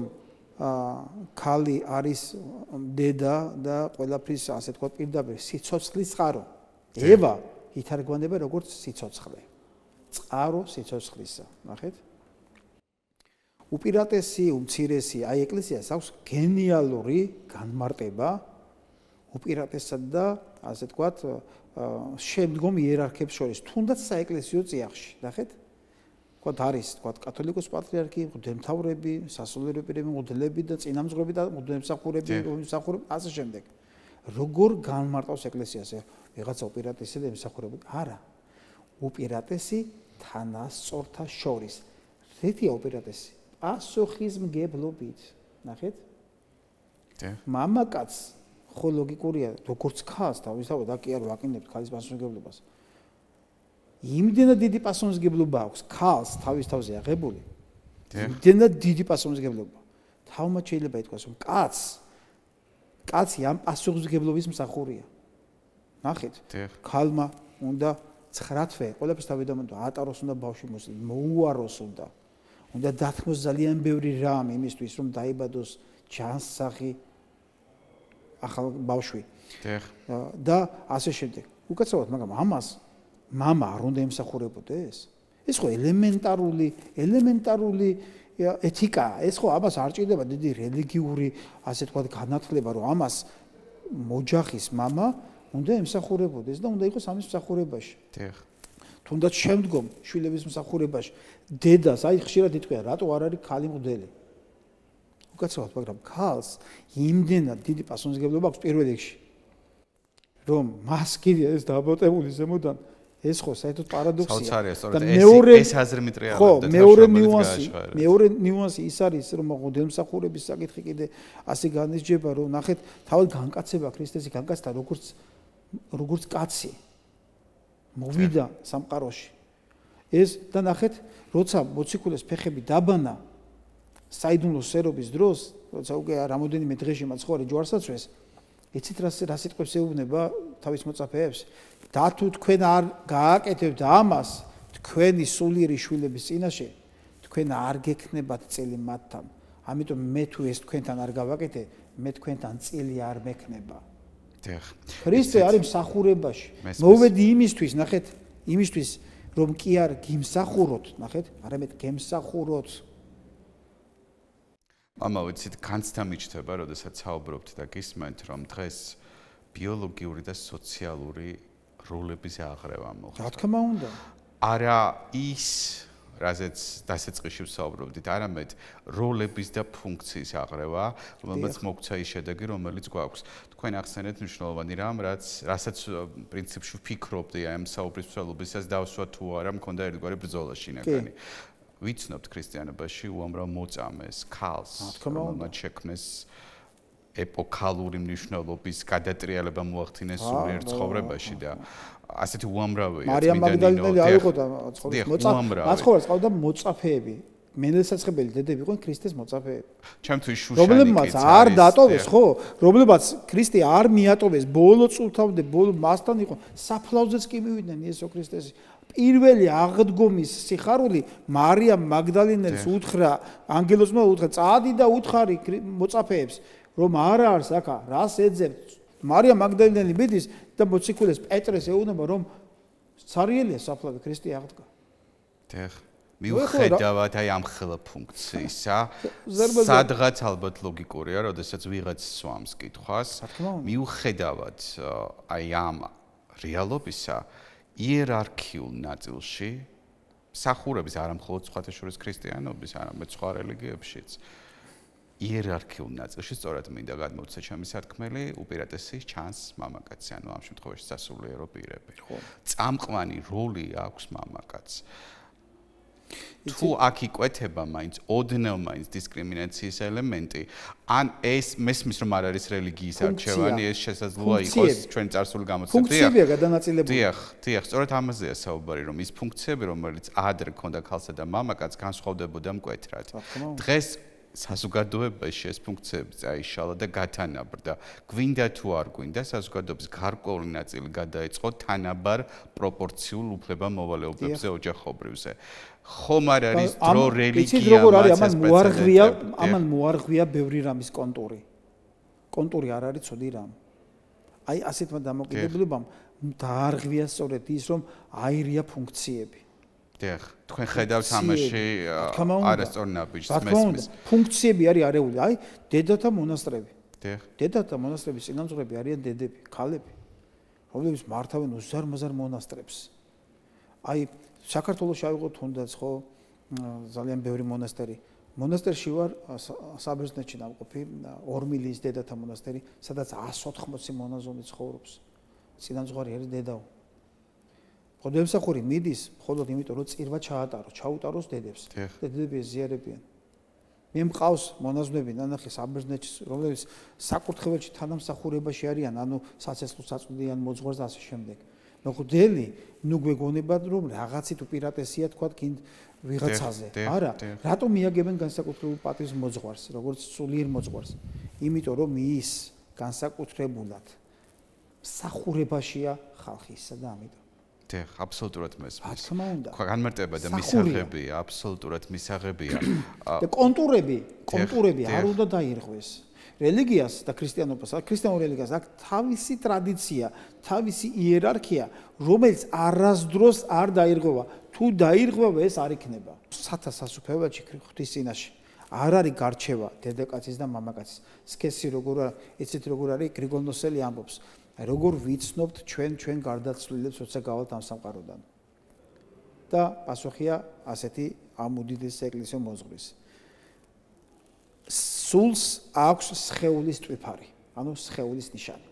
S2: ქალი არის დედა და ყველაფრის ასე თქვა პირდაპირ სიცოცხლის წყარო. ევა ითარგმნება როგორც სიცოცხლე. წყარო სიცოცხლისა. ნახეთ? უპირატესი, უმცირესი, აი ეკლესიას აქვს გენიალური განმარტება უპირატესად და ასე თქვა შემდგომ იერარქებს შორის, თუნდაც საეკლესიო წიაღში. ნახეთ? თქვა არის, თქვა კათოლიკოს პატრიარქი, მღვდელმთავრები, სასულიერო პირები, მღვდლები და წინამძღვრები და მღვდელმსახურები, რომისმსახურები, ასე შემდეგ. როგორ განმარტავს ეკლესიას ვიღაცა უპირატესი და ემსახურება? არა. უპირატესი თანასწორთა შორის. რითია უპირატესი? პასუხისმგებლობით. ნახეთ? მამაკაც ხო ლოგიკურია, როგორც ქალს თავისთავად და კი არ ვაკინებთ ქალის პასუხისმგებლობას. იმდენად დიდი პასუხისმგებლობა აქვს ქალს თავის თავზე აღებული. იმდენად დიდი პასუხისმგებლობა. თავმაც შეიძლება ითქვას, რომ კაცი ამ პასუხისმგებლობის მსახურია. ნახეთ? ქალმა უნდა 9 თვე, ყველაფერს თავიდანვე ატაროს უნდა ბავშვი მოსული, მოუაროს უნდა დათმოს ძალიან ბევრი რამ იმისთვის, რომ დაიბადოს ჯანსაღი ახალ ბავშვი. და ასე შემდეგ. უკაცრავად, მაგრამ ამას მამა არ უნდა ემსახურებოდეს? ეს ხო ელემენტარული ეთიკაა. ეს ხო ამას არ ჭირდება დიდი რელიგიური, ასე თქვა, განათლება, რომ ამას ოჯახის მამა უნდა ემსახურებოდეს და უნდა იყოს ამის მსახურებაში. თუნდაც შემდგომ შვილების მსახურებაში დედას აი ხშირად იტყვია, რატო არ არის ქალი მღვდელი? უკაცრავად, მაგრამ ქალს იმდენად დიდი პასუხისმგებლობა აქვს პირველ რიგში, რომ მას კიდე ეს დაბოტებული ზემოდან ეს ხო საერთოდ პარადოქსია.
S1: და ეს აზრი მიტრიალებდა.
S2: მეორე ნიუანსი ის არის, რომ მღვდელმსახურების საკითხი კიდე ასე განისჯება, რომ ნახეთ, თავად განკაცება ქრისტესი განკაცდა როგორც კაცი. მოვიდა სამყაროში. ეს და ნახეთ, როცა მოციქულეს ფეხები დაბანა საიდუმლო სერობის დროს, როცა უკვე რამოდენიმე დღეში მაცხოვარი ჯვარსაცვეს, იცით რა სიტყვებს ეუბნება თავის მოწაფეებს? და თუ თქვენ არ გააკეთებთ ამას თქვენი სულიერი შვილების წინაშე, თქვენ არ გექნებათ წელი მათთან. ამიტომ მე თუ ეს თქვენთან არ გავაკეთე, მე თქვენთან წელი არ მექნება. ქრისტე არის მსახურებაში. მოვედი იმისთვის, ნახეთ, იმისთვის, რომ კი არ გიმსახუროთ, ნახეთ, არამედ გემსახუროთ.
S1: მამა, ვიცით, განცდა მიჩნდება, როდესაც საუბრობთ და გისმენთ, რომ დღეს ბიოლოგიური და სოციალური როლების აღრევა მოხდა.
S2: რა თქმა უნდა.
S1: არა ის, რაზეც დასაწყისში ვსაუბრობდით, არამედ როლების და ფუნქციის აღრევა, რომელმაც მოგვცა ის შედეგი, რომელიც გვაქვს. თქვენ ახსენეთ მნიშვნელოვანი რამ, რასაც პრინციპში ვფიქრობდი აი ამ საუბრის მსვლელობისას დავსვა თუ არა, მქონდა ერთგვარი ბრძოლა შინაგანი. ვიცნობთ ქრისტიანობაში უამრავ მოწამეს ქალს, რომელმაც შექმნეს ეპოქალური მნიშვნელობის გადატრიალება მოახდინეს სულიერ ცხოვრებაში და ასეთი უამრავია.
S2: მარიამ მაგდალინელი არ იყო და მაცხოვრებს ყავდა მოწაფეები. მენელსაცხებელი დედები იყვნენ ქრისტეს მოწაფეები.
S1: ჩემთვის შუშანი
S2: რომლებმაც არ დატოვეს, ხო? რომლებმაც ქრისტე არ მიატოვეს, ბოლო წუთამდე ბოლო მასთან იყო, საფლავზეც კი მივიდნენ იესო ქრისტესი. პირველი აღდგომის სიხარული მარიამ მაგდალინელს უთხრა, ანგელოზმა უთხრა, წადი და უთხარი მოწაფეებს, რომ არა არის აქა, რას ეძებთ? მარიამ მაგდალინელი მიდის და მოციქულეს პეტრეს ეუბნება, რომ ცარიელია საფლავი ქრისტე აღდგა.
S1: მიუხედავად აი ამ ხელა ფუნქციისა, სადღაც ალბათ ლოგიკურია, როდესაც ვიღაც სვამს კითხვას, მიუხედავად აი ამ რეალობისა, იერარქიულ ნაწილში მსახურების არა მხოლოდ სხვათა შორის ქრისტიანობის, არამედ სხვა რელიგიებშიც. იერარქიულ ნაწილში სწორად მინდა გადმოვცე ჩემი სათქმელი, უპირატესი ჩანს მამაკაცი, ანუ ამ შემთხვევაში სასულიერო პირები. წამყვანი როლი აქვს მამაკაცს. თუ აქ იკვეთება მაინც ოდნავ მაინც დისკრიმინაციის ელემენტი, ან ეს მესმის რომ არ არის რელიგიის არჩევანი, ეს შესაძლოა იყოს ჩვენ წარსული გამოცდილება.
S2: ფუნქციებია გადანაწილებული.
S1: დიახ, სწორედ ამაზეა საუბარი, რომ ის ფუნქციები, რომელიც ადრე ქონდა ქალსა და მამაკაცს, განსხვავდებოდა მკვეთრად. დღეს საზოგადოებაში ეს ფუნქციები წაიშალა და გათანაბრდა. გვინდა თუ არ გვინდა, საზოგადოების გარკვეული ნაწილი გადაეწყო თანაბარ პროპორციულ უფლებამოვალეობებზე ოჯახობრივზე. ხომ არ არის დრო რელიგიამ
S2: ამან მოარღვია ბევრი რამის კონტური. კონტური არ არის ცუდი რამ. აი ასეთმა დამოკიდებულებამ დაარღვია სწორედ ის, რომ აირია ფუნქციები.
S1: დიახ, თქვენ ხედავთ ამაში არასწორ ნაბიჯს მესმის.
S2: ფუნქციები არის არეული, აი დედათა მონასტრები.
S1: დიახ.
S2: დედათა მონასტრების წინამძღვრები არიან დედები, ქალები, რომლებიც მართავენ უზარმაზარ მონასტრებს. აი საქართველოში ავიღოთ თუნდაც ხო ძალიან ბევრი მონასტერი. მონასტერში ვარ საბერძნეთში ნამყოფი 2 მილიის დედათა მონასტერი, სადაც 180 მონაზონი ცხოვრობს. წინამძღვარი არის დედაო. ხოდემსახური მიდის მხოლოდ იმიტომ რომ წირვა ჩაუტაროს დედებს. დედები ეზიარებიან. მე მყავს მონაზვნები ნანახი საბერძნეთში, რომლებიც საკურთხეველში თანამსახურებაში არიან, ანუ საცეცხლოს აწვდიან მოძღვარს და ასე შემდეგ. მოხდელი, ნუ გვეგონებათ რომ რაღაცით უპირატესია თქვა კინდ ვიღაცაზე. არა, რატომ მიაგებენ განსაკუთრებულ პატრის მოძღვარს, როგორც სულიერ მოძღვარს? იმიტომ რომ ის განსაკუთრებულად მსახურებაშია ხალხისა და ამიტომ
S1: დიახ, აბსოლუტურად მესმის.
S2: თქმა უნდა.
S1: განმარტება და მისაღებია, აბსოლუტურად მისაღებია.
S2: და კონტურები არ უნდა დაირღვეს. რელიგიას და ქრისტიანობას, ქრისტიანულ რელიგიას აქვს თავისი ტრადიცია, თავისი იერარქია, რომელიც არასდროს არ დაირღვევა. თუ დაირღვევა, ეს არ იქნება. სათასასუფეველში ღვთის წინაშე არ არის გარჩევა დედაკაცის და მამაკაცის. სქესი როგორ იცით როგორ არის გრიგოლ ნოსელი ამბობს. როგორ ვიცნობთ ჩვენ გარდაცვლილებს, როცა გავალთ ამ სამყაროდან. და პასუხია ასეთი ამ უდიდესი ეკლესია მოძღვრის. სულს აქვს სხეულის ტვიფარი, ანუ სხეულის ნიშანი.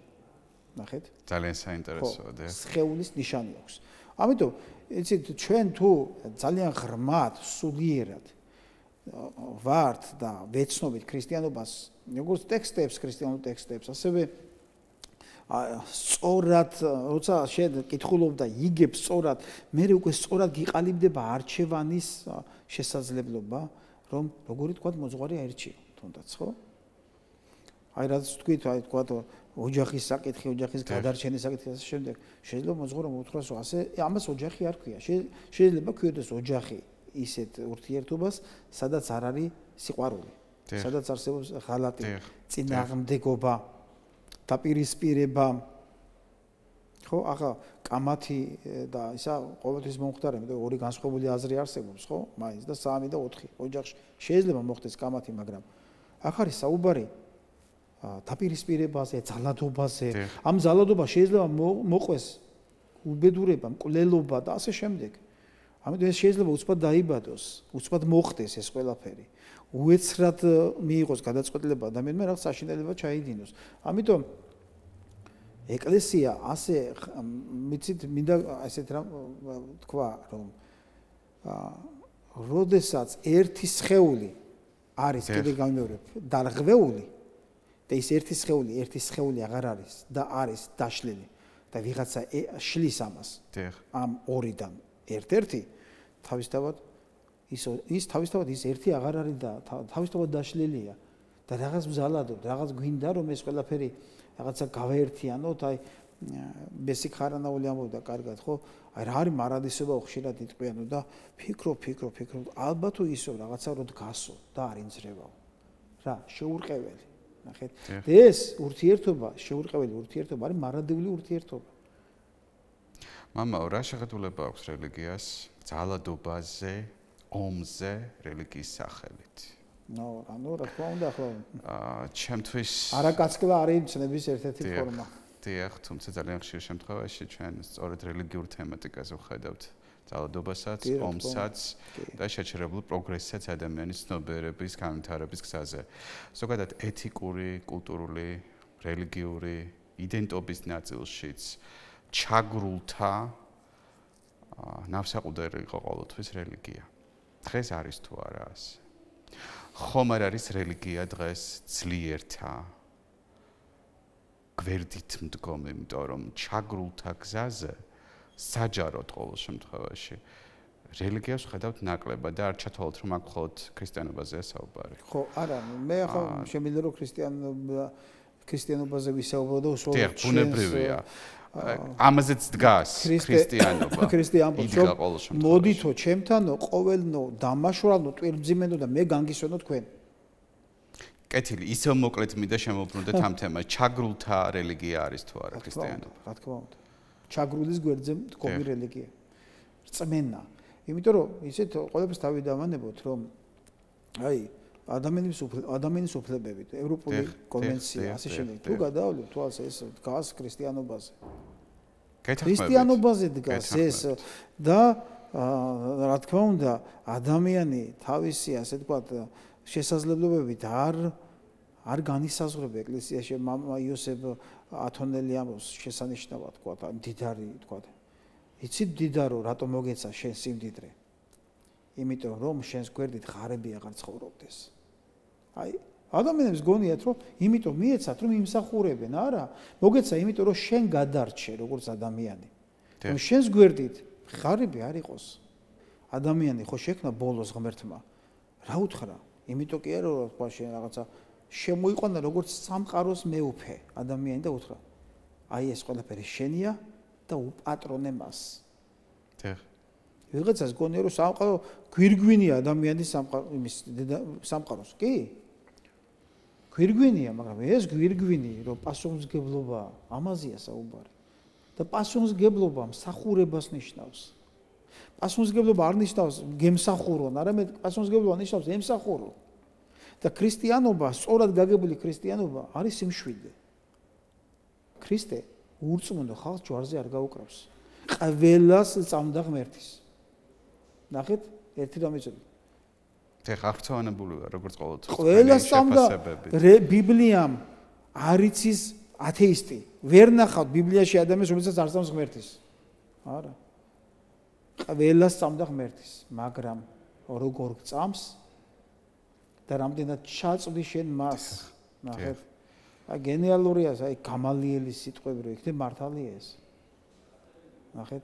S2: ნახეთ?
S1: ძალიან საინტერესოა, და
S2: სხეულის ნიშანი აქვს. ამიტომ იცით ჩვენ თუ ძალიან ღრმად, სულიერად ვართ და ვეცნობით ქრისტიანობას, როგორც ტექსტებს, ქრისტიანულ ტექსტებს, ასევე სწორად, როცა კითხულობ და იგებ სწორად, მე უკვე სწორად გიყალიბდება არჩევანის შესაძლებლობა, რომ როგორი თქვა მოძღვარი აირჩიო, თუნდაც ხო? აი რაც თქვით, აი თქვა ოჯახის საკითხი, ოჯახის გადარჩენის საკითხი ასე შემდეგ, შეიძლება მოძღვარმა უთხრას, რომ ასე ამას ოჯახი არ ქვია. შეიძლება ქვიოდეს ოჯახი ისეთ ურთიერთობას, სადაც არ არის სიყვარული, სადაც არსებობს ღალატი, წინააღმდეგობა. დაპირისპირება ხო ახლა კამათი და ისა ყოველთვის მომხდარა, იმიტომ ორი განსხვავებული აზრი არსებობს, ხო? მაინც და 3 და 4 ოჯახში შეიძლება მოხდეს კამათი, მაგრამ ახ არის საუბარი დაპირისპირებაზე, ძალადობაზე. ამ ძალადობა შეიძლება მოყვეს უბედურება, მკვლელობა და ასე შემდეგ. ამიტომ ეს შეიძლება უცბად დაიბადოს, უცბად მოხდეს ეს ყველაფერი. უეცრად მიიღოს გადაწყვეტილება ადამიანმა რაღაც საშინელება ჩაიდინოს. ამიტომ ეკლესია ასე მიცით მინდა ასეთ რამ თქვა, რომ როდესაც ერთი სხეული არის კიდე გამეორებ დარღვეული და ის ერთი სხეული აღარ არის და არის დაშლილი და ვიღაცა შლის ამას ამ ორიდან ერთ-ერთი თავისთავად ის თავისთავად ის ერთი აღარ არის და თავისთავად დაშლილია და რაღაც მზალადობ, რაღაც გვინდა რომ ეს ყველაფერი რაღაცა გავაერთიანოთ, აი ბესიკ ხარანაული ამბობდა კარგად, ხო? აი რა არის მარადისობა ხშირად იტყვიანო და ფიქრობ, ალბათ თუ ისო რაღაცა რო დგასო და არ ინძრევაო. რა, შეურყეველი, ნახეთ? ეს ურთიერთობა, შეურყეველი ურთიერთობა არის მარადიული ურთიერთობა.
S1: მამაო, რა შეხედულება აქვს რელიგიას ძალადობაზე, ომზე, რელიგიის სახელით?
S2: ანუ რა თქმა უნდა, ახლა
S1: ჩემთვის
S2: არაკაცკლა არის ცნების ერთ-ერთი ფორმა.
S1: დიახ, თუმცა ძალიან ხშირ შემთხვევაში ჩვენ სწორედ რელიგიურ თემატიკაზე ვხედავთ ძალადობასაც, ომსაც და შეჩერებულ პროგრესსაც ადამიანის ცნობიერების განვითარების გზაზე. ზოგადად ეთიკური, კულტურული, რელიგიური იდენტობის ნაწილშიც ჩაგრულთა ნავსაყუდარი იყო ყოველთვის რელიგია. დღეს არის თუ არა ასე? ხომ არ არის რელიგია დღეს ძლიერთა გვერდით მდგომი, იმიტომ რომ ჩაგრულთა გზაზე საჯაროდ ყოველ შემთხვევაში რელიგიას ვხედავთ ნაკლებად და არ ჩათვალოთ რომ აქ მხოლოდ ქრისტიანობაზეა საუბარი.
S2: ხო, არა, მე ახლა შემიძლია რომ ქრისტიანობაზე ვისაუბრო და უშუალოდ
S1: ბუნებრივია. ამაზეც დგას ქრისტიანობა. იდგა ყოველ შემთხვევაში.
S2: მოდითო ჩემთანო ყოველნო დამაშვრალნო ტვირთმძიმენო და მე განგისვენო თქვენ.
S1: კეთილი, ისევ მოკლედ მინდა შემოვბრუნდეთ ამ თემას. ჩაგრულთა რელიგია არის თუ არა ქრისტიანობა?
S2: რა თქმა უნდა. ჩაგრულის გვერდზე მდგომი რელიგია. რწმენა. იმიტომ რომ ისეთ ყველაფერს თავი დავანებოთ, რომ აი ადამიანის უფლებები, ევროპული კონვენცია, ასე შემდეგ. თუ გადაავლევ თვალს ეს დგას ქრისტიანობაზე. ქრისტიანობაზე დგას ეს და რა თქმა უნდა, ადამიანი თავისი ასე ვთქვათ შესაძლებლობებით არ განისაზღვრება ეკლესიაში მამა იოსებ ათონელი ამბობს შესანიშნავად ვთქვათ, მდიდარი ვთქვათ. იცით მდიდარო, რატომ მოგეცა შენ სიმდიდრე? იმიტომ რომ შენს გვერდით ღარები აღარ ცხოვრობდეს. აი, ადამიანებს გონიათ რომ იმიტომ მიეცათ რომ იმსახურებენ, არა, მოგეცა იმიტომ რომ შენ გადარჩე როგორც ადამიანი. რომ შენს გვერდით ღარები არ იყოს. ადამიანი ხო შექმნა ბოლოს ღმერთმა. რა უთხრა? იმიტომ კი არა რომ თქვა შენ რაღაცა შემოიყვანა როგორც სამყაროს მეუფე ადამიანი და უთხრა აი ეს ყველაფერი შენია და უპატრონე მას. ვიღაცას გონია რომ სამყარო გვირგვინია ადამიანის სამყაროს, კი? გვირგვინია, მაგრამ ეს გვირგვინი რომ პასუხისმგებლობა ამაზეა საუბარი. და პასუხისმგებლობა მსახურებას ნიშნავს. პასუხისმგებლობა არ ნიშნავს გემსახურონ, არამედ პასუხისმგებლობა ნიშნავს ემსახურო. და ქრისტიანობა, სწორად გაგებული ქრისტიანობა არის სიმშვიდე. ქრისტე ურწმუნო ხალხს ჯვარზე არ გაუკრავს. ყველას წამდა ღმერთის. ნახეთ, ერთი რამ იცოდი.
S1: ხარცოვანებულია, როგორც ყოველთვის.
S2: ყველას წამდა ბიბლიამ არ იცის ათეისტი. ვერ ნახავთ ბიბლიაში ადამიანს, რომელსაც არ წამს ღმერთის. არა. ყველას წამდა ღმერთის, მაგრამ როგორ წამს და რამდენად ჩაწვდი შენ მას. ნახეთ. აი გენიალურია, აი გამალიელის სიტყვები რო იქნება მართალია ეს. ნახეთ.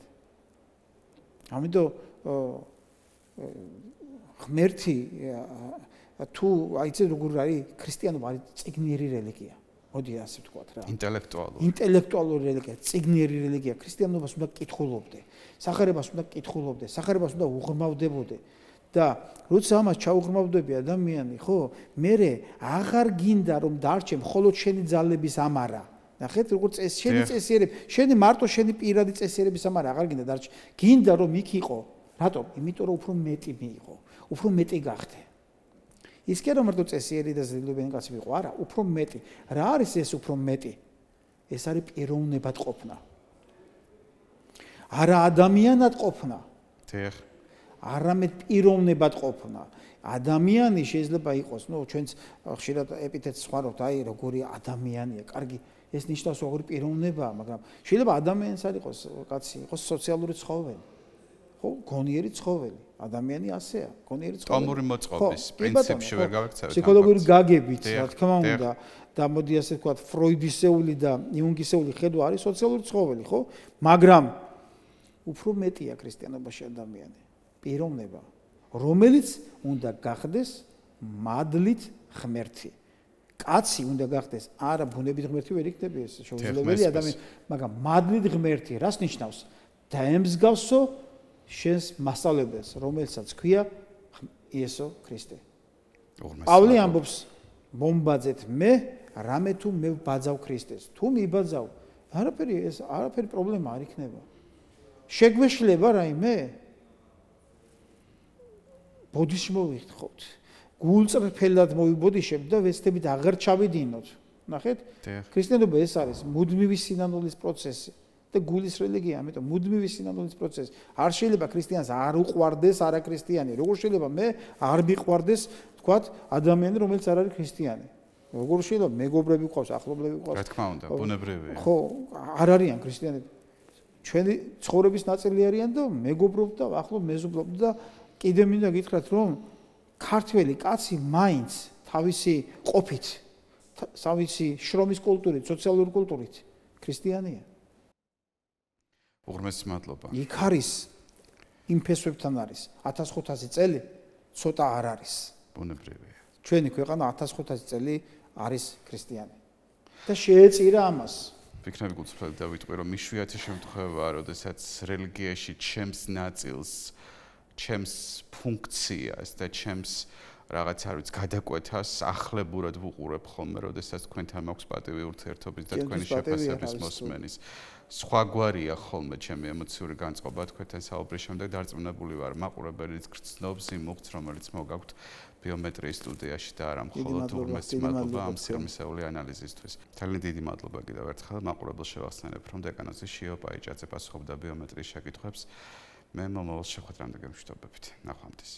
S2: ამიტომ ღმერთი თუ აიცეთ როგორ არის ქრისტიანობა არის წიგნიერი რელიგია. მოდი ასე ვთქვათ რა. ინტელექტუალური რელიგია, წიგნიერი რელიგია. ქრისტიანობას უნდა კითხულობდე, სახარებას უნდა კითხულობდე, სახარებას უნდა უღრმავდებოდე. და როცა ამას ჩაუღრმავდები ადამიანი, ხო, მე აღარ გინდა რომ დარჩე მხოლოდ შენი ძალების ამარა. ნახეთ, როგორც ეს შენი წესიერები, შენი მარტო შენი პირადი წესიერების ამარა აღარ გინდა დარჩე. გინდა რომ იქ იყო. რატომ? იმიტომ რომ უფრო მეტი მიიღო, უფრო მეტი გახდე. ის კი არა მარტო წესიერი და ზრდილობიანი კაცი მიიღო, არა, უფრო მეტი. რა არის ეს უფრო მეტი? ეს არის პიროვნებად ყოფნა. არა ადამიანად ყოფნა. არამედ პიროვნებად ყოფნა. ადამიანი შეიძლება იყოს, ჩვენც ხშირად ეპითეტს ვხმარობთ, აი როგორი ადამიანია, კარგი, ეს ნიშნავს როგორი პიროვნებაა, მაგრამ შეიძლება ადამიანს არ იყოს, კაცი იყოს სოციალური ცხოველი. ხო, გონიერი ცხოველი. ადამიანი ასეა, გონიერი ცხოველი.
S1: ტომური მოწყობის პრინციპში ვერ გავექცევით.
S2: ფსიქოლოგიური გაგებით, რა თქმა უნდა, და მოდი ასე ვთქვათ, ფროიდისეული და იუნგისეული ხედვა არის სოციალური ცხოველი, ხო? მაგრამ უფრო მეტია ქრისტიანობაში ადამიანი. პიროვნება, რომელიც უნდა გახდეს მადლით ღმერთი. კაცი უნდა გახდეს არა ბუნებით ღმერთი ვერ იქნება ეს შეუძლებელი ადამიანი, მაგრამ მადლით ღმერთი რას ნიშნავს? დაემსგავსო შენს მასწავლებელს, რომელსაც ქვია იესო ქრისტე. პავლე ამბობს, მომბაძეთ მე, რამე თუ მე ვბაძავ ქრისტეს. თუ მიბაძავ, არაფერი პრობლემა არ იქნება. შეგვეშლება რაიმე? ბოდიში მოვიხდხოთ. გულწრფელად მოვიბოდიშებთ და ვეცდებით აღარ ჩავიდინოთ. ნახეთ? ქრისტიანობა ეს არის მუდმივი სინანულის პროცესი. და გულის რელიგია, ამიტომ მუდმივი სინამდვილის პროცესი. არ შეიძლება ქრისტიანს არ უყვარდეს არაქრისტიანი. როგორ შეიძლება მე არ მიყვარდეს, თქვათ, ადამიანი, რომელიც არ არის ქრისტიანი? როგორ შეიძლება მეგობრები ყავს, ახლობლები ყავს?
S1: რა თქმა უნდა, ბუნებრივია.
S2: ხო, არ არიან ქრისტიანები. ჩვენი ცხოვრების ნაწილი არიან და მეგობრობთ და ახლობ მეზობლობთ და კიდე მინდა გითხრათ, რომ ქართველი კაცი მაინც თავისი ყოფით, თავისი შრომის კულტურით, სოციალური კულტურით ქრისტიანია.
S1: უღრმესი მადლობა.
S2: იქ არის იმ ფესვებთან არის 1500 წელი ცოტა არ არის.
S1: ბუნებრივია.
S2: ჩვენი ქვეყანა 1500 წელი არის ქრისტიანი. და შეეწირა ამას.
S1: ვიქნები გულწრფელი და ვიტყვი, რომ იშვიათი შემთხვევაა, როდესაც რელიგიაში ჩემს ნაწილს, ჩემს ფუნქციას და ჩემს რაღაც არ ვიცი, გადაკვეთას ახლებურად ვუყურებ ხოლმე, როდესაც თქვენთან მაქვს პატივი ურთიერთობის და თქვენი შეფასების მოსმენის. სხვაგვარია ხოლმე ჩემი ემოციური განწყობა თქვენთან საუბრის შემდეგ დარწმუნებული ვარ, მაყურებელიც გრძნობს იმ მუხტს, რომელიც მოგაქვთ ბიომეტრიის სტუდიაში და არა მხოლოდ უღრმესი მადლობა ამ სიღრმისეული ანალიზისთვის. ძალიან დიდი მადლობა კიდევ ერთხელ მაყურებელს შევახსენებ, რომ დეკანოზი შიო პაიჭაძე პასუხობდა ბიომეტრიის შეკითხვებს. მე მომავალ შეხვედრამდე გემშვიდობებით. ნახვამდის.